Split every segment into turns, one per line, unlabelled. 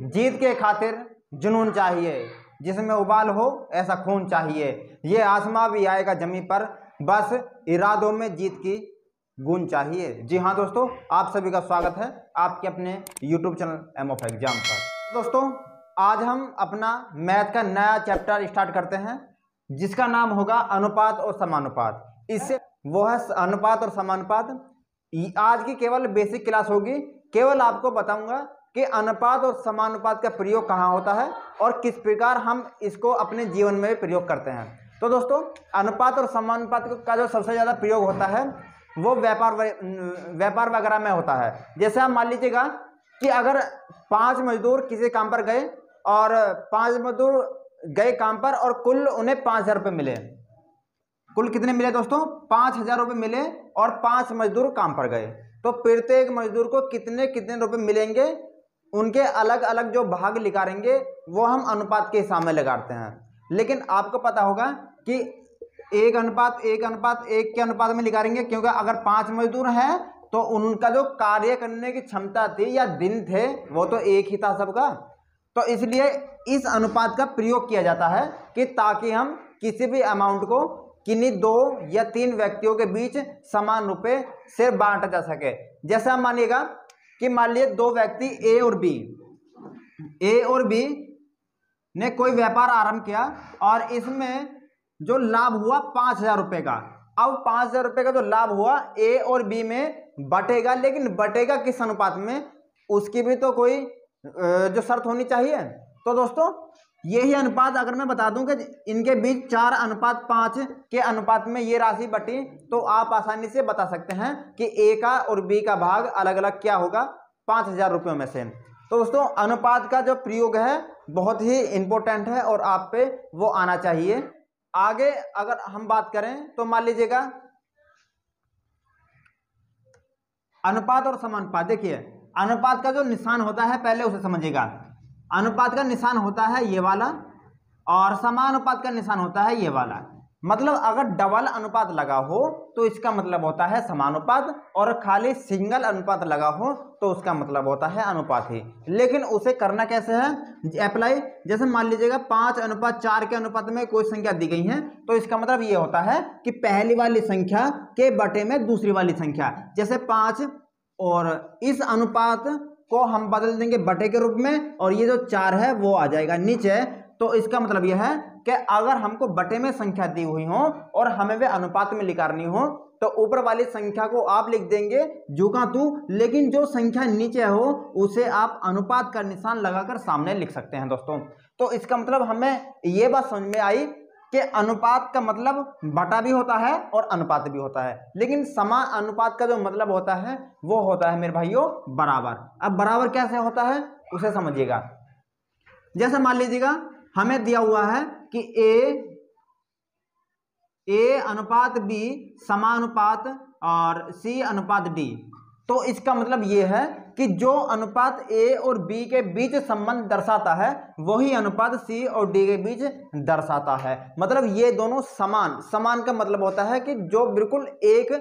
जीत के खातिर जुनून चाहिए, जिसमें उबाल हो ऐसा खून चाहिए, ये आसमां भी आएगा जमी पर, बस इरादों में जीत की गूंज चाहिए। जी हाँ दोस्तों, आप सभी का स्वागत है आपके अपने YouTube channel aim of exam पर। दोस्तों आज हम अपना मैथ का नया चैप्टर स्टार्ट करते हैं, जिसका नाम होगा अनुपात और समानुपात। इससे वो है अनुपात और समानुपात। आज की केवल बेसिक क्लास होगी, केवल आपको बताऊंगा कि अनुपात और समानुपात का प्रयोग कहाँ होता है और किस प्रकार हम इसको अपने जीवन में प्रयोग करते हैं। तो दोस्तों अनुपात और समानुपात का जो सबसे ज़्यादा प्रयोग होता है वो व्यापार वगैरह में होता है। जैसे आप मान लीजिएगा कि अगर 5 मजदूर किसी काम पर गए और 5 मजदूर गए काम पर और कुल उन्हें 5,000 रुपये मिले। कुल कितने मिले दोस्तों? 5,000 रुपये मिले और 5 मजदूर काम पर गए, तो प्रत्येक मजदूर को कितने कितने रुपये मिलेंगे, उनके अलग अलग जो भाग निकालेंगे वो हम अनुपात के हिसाब में लगाते हैं। लेकिन आपको पता होगा कि 1:1:1 के अनुपात में निकालेंगे, क्योंकि अगर 5 मजदूर हैं तो उनका जो कार्य करने की क्षमता थी या दिन थे वो तो एक ही था सबका। तो इसलिए इस अनुपात का प्रयोग किया जाता है कि ताकि हम किसी भी अमाउंट को किन्हीं 2 या 3 व्यक्तियों के बीच समान रूपे से बांटा जा सके। जैसे हम मानिएगा कि मान लिए 2 व्यक्ति ए और बी ने कोई व्यापार आरंभ किया और इसमें जो लाभ हुआ 5,000 रुपये का। अब 5,000 रुपये का जो लाभ हुआ ए और बी में बटेगा, लेकिन बटेगा किस अनुपात में, उसकी भी तो कोई जो शर्त होनी चाहिए। तो दोस्तों यही अनुपात अगर मैं बता दूं कि इनके बीच 4:5 के अनुपात में ये राशि बटी, तो आप आसानी से बता सकते हैं कि ए का और बी का भाग अलग अलग क्या होगा 5,000 रुपयों में से। तो दोस्तों अनुपात का जो प्रयोग है बहुत ही इंपॉर्टेंट है और आप पे वो आना चाहिए। आगे अगर हम बात करें तो मान लीजिएगा अनुपात और समानुपात। देखिए अनुपात का जो निशान होता है पहले उसे समझिएगा। अनुपात का निशान होता है ये वाला और समानुपात का निशान होता है ये वाला। मतलब अगर डबल अनुपात लगा हो तो इसका मतलब होता है समानुपात, और खाली सिंगल अनुपात लगा हो तो उसका मतलब होता है अनुपात ही। लेकिन उसे करना कैसे है अप्लाई? जैसे मान लीजिएगा 5:4 के अनुपात में कोई संख्या दी गई है, तो इसका मतलब ये होता है कि पहली वाली संख्या के बटे में दूसरी वाली संख्या, जैसे 5, और इस अनुपात को हम बदल देंगे बटे के रूप में और ये जो 4 है वो आ जाएगा नीचे। तो इसका मतलब यह है कि अगर हमको बटे में संख्या दी हुई हो और हमें वे अनुपात में निकालनी हो तो ऊपर वाली संख्या को आप लिख देंगे जू का तू, लेकिन जो संख्या नीचे हो उसे आप अनुपात का निशान लगाकर सामने लिख सकते हैं दोस्तों। तो इसका मतलब हमें ये बात समझ में आई कि अनुपात का मतलब बटा भी होता है और अनुपात भी होता है, लेकिन समान अनुपात का जो मतलब होता है वो होता है मेरे भाइयों बराबर। अब बराबर कैसे होता है उसे समझिएगा। जैसे मान लीजिएगा हमें दिया हुआ है कि ए अनुपात बी समानुपात और सी अनुपात डी। तो इसका मतलब ये है कि जो अनुपात ए और बी के बीच संबंध दर्शाता है वही अनुपात सी और डी के बीच दर्शाता है। मतलब ये दोनों समान का मतलब होता है कि जो बिल्कुल एक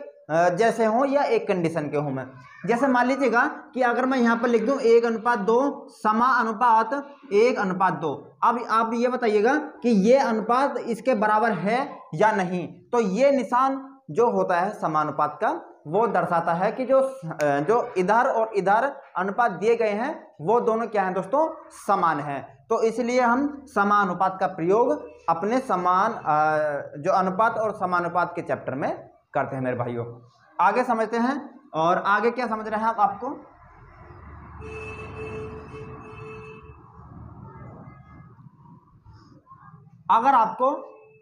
जैसे हो या एक कंडीशन के हो में। जैसे मान लीजिएगा कि अगर मैं यहाँ पर लिख दूं 1:2 समानुपात 1:2। अब आप ये बताइएगा कि ये अनुपात इसके बराबर है या नहीं। तो ये निशान जो होता है समानुपात का वो दर्शाता है कि जो इधर और इधर अनुपात दिए गए हैं वो दोनों क्या हैं दोस्तों, समान हैं। तो इसलिए हम समानुपात का प्रयोग अपने जो अनुपात और समानुपात के चैप्टर में करते हैं मेरे भाइयों। आगे समझते हैं, और आगे क्या समझ रहे हैं आपको? अगर आपको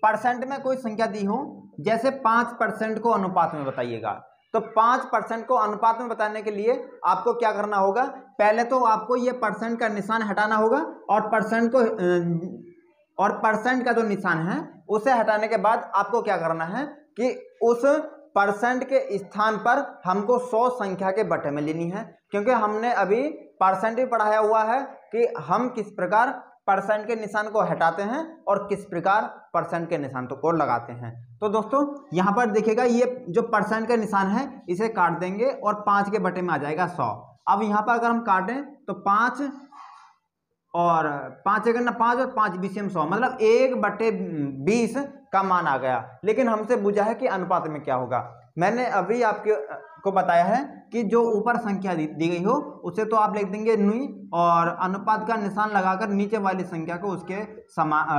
परसेंट में कोई संख्या दी हो, जैसे 5% को अनुपात में बताइएगा, तो 5% को अनुपात में बताने के लिए आपको क्या करना होगा? पहले तो आपको ये परसेंट का निशान हटाना होगा और परसेंट का जो निशान है उसे हटाने के बाद आपको क्या करना है कि उस परसेंट के स्थान पर हमको 100 संख्या के बटे में लेनी है, क्योंकि हमने अभी परसेंट भी पढ़ाया हुआ है कि हम किस प्रकार परसेंट के निशान को हटाते हैं और किस प्रकार परसेंट के निशान को लगाते हैं। तो दोस्तों यहाँ पर देखिएगा ये जो परसेंट का निशान है इसे काट देंगे और 5 के बटे में आ जाएगा 100। अब यहाँ पर अगर हम काटें तो 5 और 5 एकड़ ना 5 और 5 बीसीएम 100, मतलब 1/20 का मान आ गया। लेकिन हमसे पूछा है कि अनुपात में क्या होगा। मैंने अभी आपको बताया है कि जो ऊपर संख्या दी गई हो उसे तो आप लिख देंगे नी, और अनुपात का निशान लगाकर नीचे वाली संख्या को उसके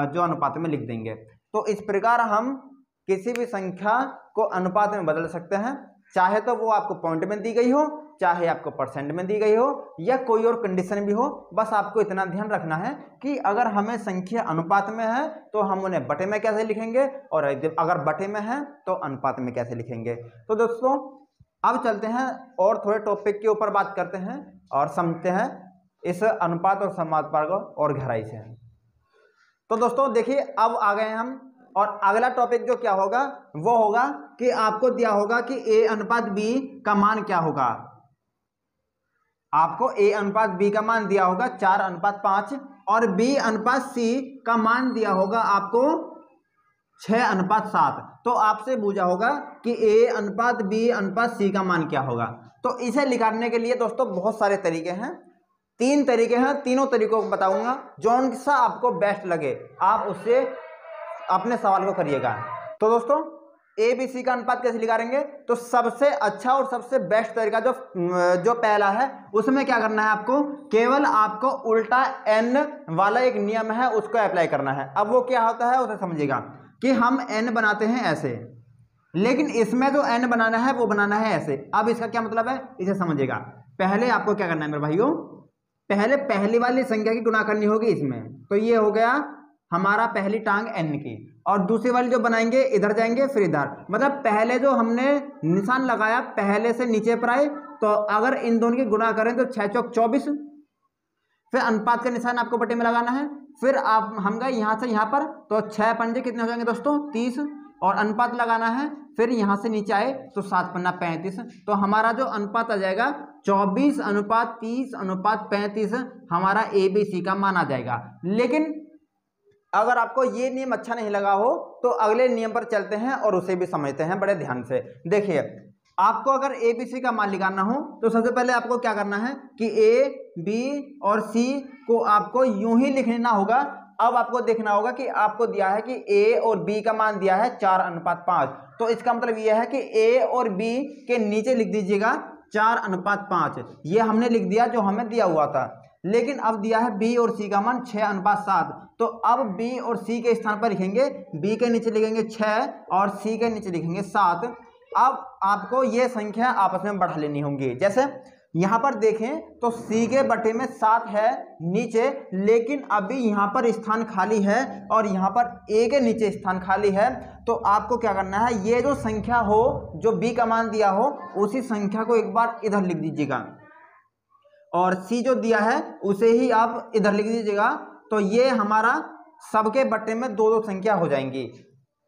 जो अनुपात में लिख देंगे। तो इस प्रकार हम किसी भी संख्या को अनुपात में बदल सकते हैं, चाहे तो वो आपको पॉइंट में दी गई हो, चाहे आपको परसेंट में दी गई हो, या कोई और कंडीशन भी हो। बस आपको इतना ध्यान रखना है कि अगर हमें संख्या अनुपात में है तो हम उन्हें बटे में कैसे लिखेंगे, और अगर बटे में है तो अनुपात में कैसे लिखेंगे। तो दोस्तों अब चलते हैं और थोड़े टॉपिक के ऊपर बात करते हैं और समझते हैं इस अनुपात और समानुपात को और गहराई से। तो दोस्तों देखिए अब आ गए हम, और अगला टॉपिक जो क्या होगा वो होगा कि आपको दिया होगा कि A अनुपात B का मान क्या होगा। आपको A अनुपात B का मान दिया होगा 4:5 और B अनुपात C का मान दिया होगा आपको 6:7। तो आपसे पूछा होगा कि A अनुपात B अनुपात C का मान क्या होगा। तो इसे निकालने के लिए दोस्तों बहुत सारे तरीके हैं, 3 तरीके हैं। तीनों तरीकों को बताऊंगा, जो सा आपको बेस्ट लगे आप उससे अपने सवाल को करिएगा। तो दोस्तों ABC का अनुपात कैसे निकालेंगे, तो सबसे अच्छा और सबसे बेस्ट तरीका जो पहला है उसमें क्या करना है, आपको केवल आपको उल्टा n वाला एक नियम है उसको अप्लाई करना है। अब वो क्या होता है उसे समझिएगा कि हम n बनाते हैं ऐसे, लेकिन इसमें जो n बनाना है वो बनाना है ऐसे। अब इसका क्या मतलब है इसे समझिएगा। पहले आपको क्या करना है मेरे भाइयों, पहले पहली वाली संख्या की गुणा करनी होगी इसमें, तो ये हो गया हमारा पहली टांग n की, और दूसरी वाली जो बनाएंगे इधर जाएंगे फिर इधर, मतलब पहले जो हमने निशान लगाया पहले से नीचे पर आए, तो अगर इन दोनों की गुणा करें तो 6 चौक 24, फिर अनुपात का निशान आपको बटे में लगाना है, फिर आप हम गए यहाँ से यहाँ पर, तो 6 पंजे कितने हो जाएंगे दोस्तों 30, और अनुपात लगाना है, फिर यहाँ से नीचे आए तो 7 पन्ना 35, तो हमारा जो अनुपात आ जाएगा 24:30:35 हमारा ABC का मान आ जाएगा। लेकिन अगर आपको ये नियम अच्छा नहीं लगा हो तो अगले नियम पर चलते हैं और उसे भी समझते हैं बड़े ध्यान से। देखिए आपको अगर ABC का मान निकालना हो तो सबसे पहले आपको क्या करना है कि A, B और C को आपको यूं ही लिखना होगा। अब आपको देखना होगा कि आपको दिया है कि A और B का मान दिया है 4:5, तो इसका मतलब यह है कि A और B के नीचे लिख दीजिएगा 4:5, ये हमने लिख दिया जो हमें दिया हुआ था। लेकिन अब दिया है B और C का मान 6:7, तो अब B और C के स्थान पर लिखेंगे, B के नीचे लिखेंगे 6 और C के नीचे लिखेंगे 7। अब आपको ये संख्या आपस में बढ़ा लेनी होंगी। जैसे यहाँ पर देखें तो C के बटे में 7 है नीचे, लेकिन अभी यहाँ पर स्थान खाली है और यहाँ पर A के नीचे स्थान खाली है, तो आपको क्या करना है, ये जो संख्या हो जो B का मान दिया हो उसी संख्या को एक बार इधर लिख दीजिएगा, और C जो दिया है उसे ही आप इधर लिख दीजिएगा। तो ये हमारा सबके बटे में 2-2 संख्या हो जाएंगी।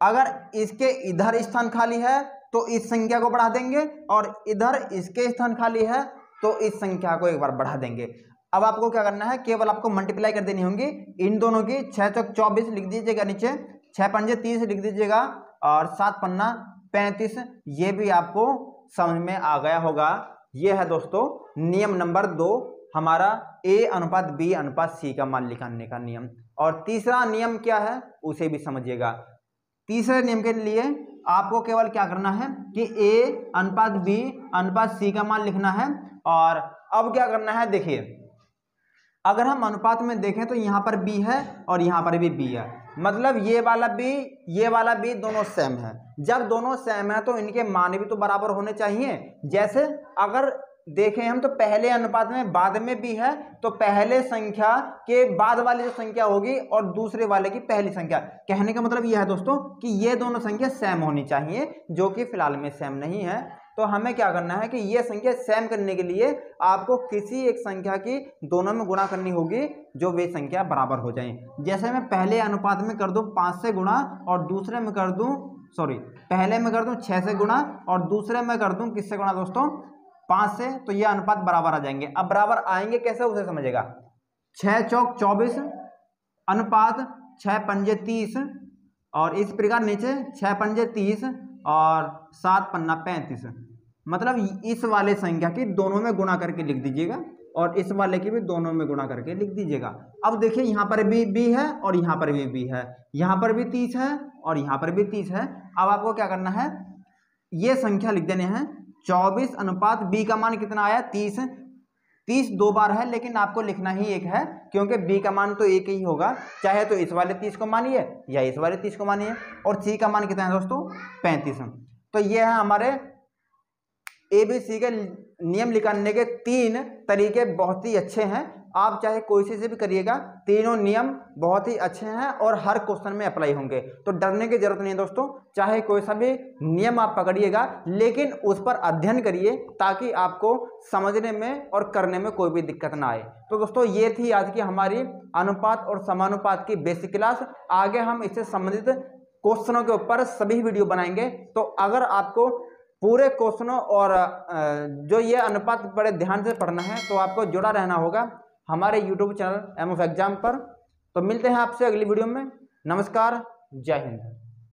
अगर इसके इधर स्थान खाली है तो इस संख्या को बढ़ा देंगे, और इधर इसके स्थान खाली है तो इस संख्या को एक बार बढ़ा देंगे। अब आपको क्या करना है, केवल आपको मल्टीप्लाई कर देनी होंगी इन दोनों की। 6 चौक 24 लिख दीजिएगा नीचे, 6 पंजे 30 लिख दीजिएगा, और 7 पन्ना 35। ये भी आपको समझ में आ गया होगा। ये है दोस्तों नियम नंबर 2, हमारा A अनुपात B अनुपात C का मान निकालने का नियम। और तीसरा नियम क्या है उसे भी समझिएगा। तीसरे नियम के लिए आपको केवल क्या करना है कि A अनुपात B अनुपात C का मान लिखना है। और अब क्या करना है, देखिए अगर हम अनुपात में देखें तो यहाँ पर B है और यहाँ पर भी B है, मतलब ये वाला B दोनों सेम है। जब दोनों सेम है तो इनके मान भी तो बराबर होने चाहिए। जैसे अगर देखें हम तो पहले अनुपात में बाद में भी है, तो पहले संख्या के बाद वाली जो संख्या होगी और दूसरे वाले की पहली संख्या, कहने का मतलब यह है दोस्तों कि ये दोनों संख्या सेम होनी चाहिए, जो कि फिलहाल में सेम नहीं है। तो हमें क्या करना है कि ये संख्या सेम करने के लिए आपको किसी एक संख्या की दोनों में गुणा करनी होगी जो वे संख्या बराबर हो जाए। जैसे मैं पहले अनुपात में कर दूं 5 से गुणा और दूसरे में कर दूं पहले में कर दूं 6 से गुणा और दूसरे में कर दूं किससे गुणा दोस्तों 5 से, तो ये अनुपात बराबर आ जाएंगे। अब बराबर आएंगे कैसे उसे समझेगा। 6 चौक 24 अनुपात 6 पंजे 30, और इस प्रकार नीचे 6 पंजे 30 और 7 पन्ना 35, मतलब इस वाले संख्या की दोनों में गुणा करके लिख दीजिएगा। और इस वाले की भी दोनों में गुणा करके लिख दीजिएगा। अब देखिए यहाँ पर भी b है और यहाँ पर भी b है, यहाँ पर भी 30 है और यहाँ पर भी 30 है। अब आपको क्या करना है, ये संख्या लिख देने हैं 24 अनुपात b का मान कितना आया 30। 30 दो बार है लेकिन आपको लिखना ही एक है, क्योंकि b का मान तो एक ही होगा, चाहे तो इस वाले 30 को मानिए या इस वाले 30 को मानिए। और c का मान कितना है दोस्तों 35। तो ये है हमारे ABC के नियम निकालने के 3 तरीके, बहुत ही अच्छे हैं। आप चाहे कोई से भी करिएगा, तीनों नियम बहुत ही अच्छे हैं और हर क्वेश्चन में अप्लाई होंगे, तो डरने की जरूरत नहीं है दोस्तों। चाहे कोई सा भी नियम आप पकड़िएगा लेकिन उस पर अध्ययन करिए ताकि आपको समझने में और करने में कोई भी दिक्कत ना आए। तो दोस्तों ये थी आज की हमारी अनुपात और समानुपात की बेसिक क्लास। आगे हम इससे संबंधित क्वेश्चनों के ऊपर सभी वीडियो बनाएंगे। तो अगर आपको पूरे क्वेश्चनों और जो ये अनुपात बड़े ध्यान से पढ़ना है तो आपको जुड़ा रहना होगा हमारे YouTube चैनल MF एग्जाम पर। तो मिलते हैं आपसे अगली वीडियो में। नमस्कार, जय हिंद।